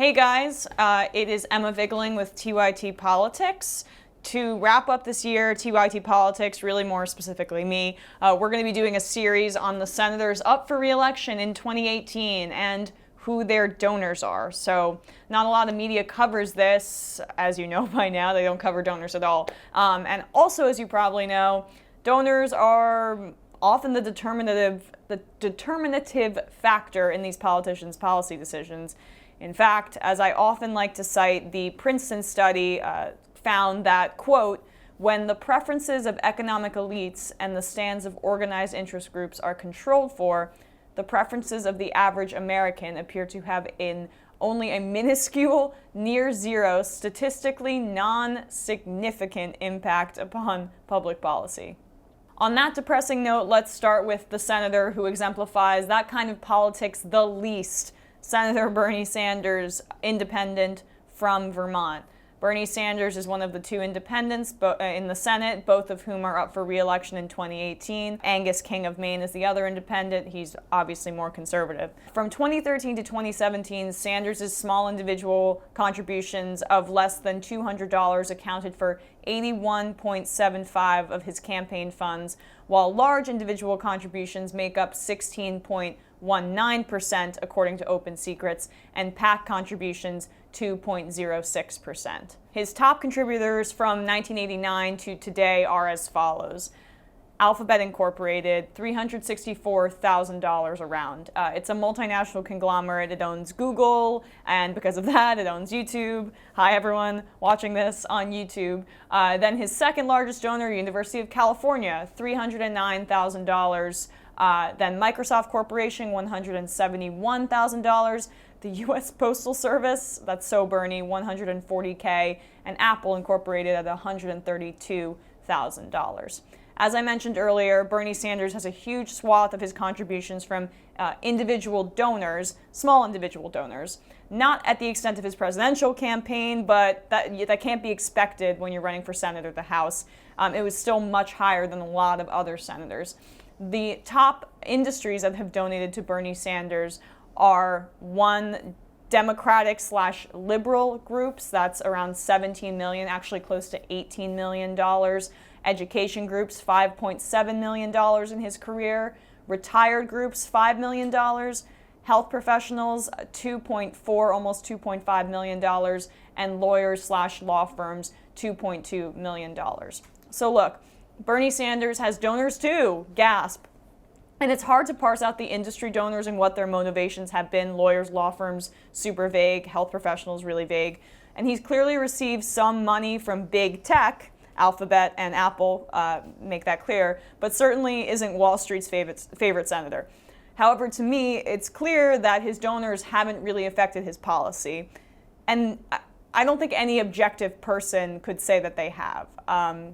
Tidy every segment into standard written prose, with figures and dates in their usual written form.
Hey guys, it is Emma Vigling with TYT Politics. To wrap up this year, TYT Politics, really more specifically me, we're going to be doing a series on the senators up for re-election in 2018 and who their donors are. So not a lot of media covers this, as you know by now. They don't cover donors at all. And also, as you probably know, donors are often the determinative factor in these politicians' policy decisions. In fact, as I often like to cite, the Princeton study found that, quote, when the preferences of economic elites and the stands of organized interest groups are controlled for, the preferences of the average American appear to have only a minuscule, near zero, statistically non-significant impact upon public policy. On that depressing note, let's start with the senator who exemplifies that kind of politics the least, Senator Bernie Sanders, independent from Vermont. Bernie Sanders is one of the two independents in the Senate, both of whom are up for re-election in 2018. Angus King of Maine is the other independent. He's obviously more conservative. From 2013 to 2017, Sanders' small individual contributions of less than $200 accounted for 81.75% of his campaign funds, while large individual contributions make up 16.19%, according to Open Secrets, and PAC contributions 2.06%. His top contributors from 1989 to today are as follows. Alphabet Incorporated, $364,000 around. It's a multinational conglomerate. It owns Google, and because of that, it owns YouTube. Hi, everyone watching this on YouTube. Then his second largest donor, University of California, $309,000. Then Microsoft Corporation, $171,000. The U.S. Postal Service, that's so Bernie, $140K, and Apple Incorporated at $132,000. As I mentioned earlier, Bernie Sanders has a huge swath of his contributions from individual donors, small individual donors, not at the extent of his presidential campaign, but that can't be expected when you're running for Senate or the House. It was still much higher than a lot of other senators. The top industries that have donated to Bernie Sanders are one, Democratic/liberal groups, that's around $17 million, actually close to $18 million. Education groups, $5.7 million in his career. Retired groups, $5 million. Health professionals, $2.4, almost $2.5 million. And lawyers/law firms, $2.2 million. So look, Bernie Sanders has donors too, gasp. And it's hard to parse out the industry donors and what their motivations have been. Lawyers, law firms, super vague. Health professionals, really vague. And he's clearly received some money from big tech, Alphabet and Apple, make that clear, but certainly isn't Wall Street's favorite senator. However, to me, it's clear that his donors haven't really affected his policy. And I don't think any objective person could say that they have.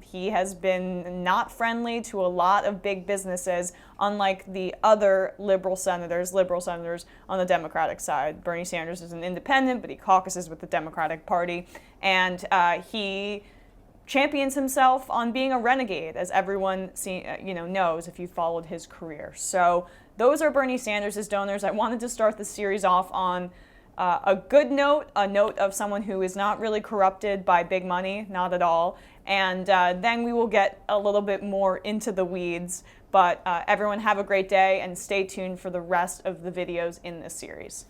He has been not friendly to a lot of big businesses, unlike the other liberal senators on the Democratic side. Bernie Sanders is an independent, but he caucuses with the Democratic Party, and he champions himself on being a renegade, as everyone knows if you followed his career. So those are Bernie Sanders' donors. I wanted to start the series off on a good note, a note of someone who is not really corrupted by big money, not at all. And then we will get a little bit more into the weeds. But everyone have a great day and stay tuned for the rest of the videos in this series.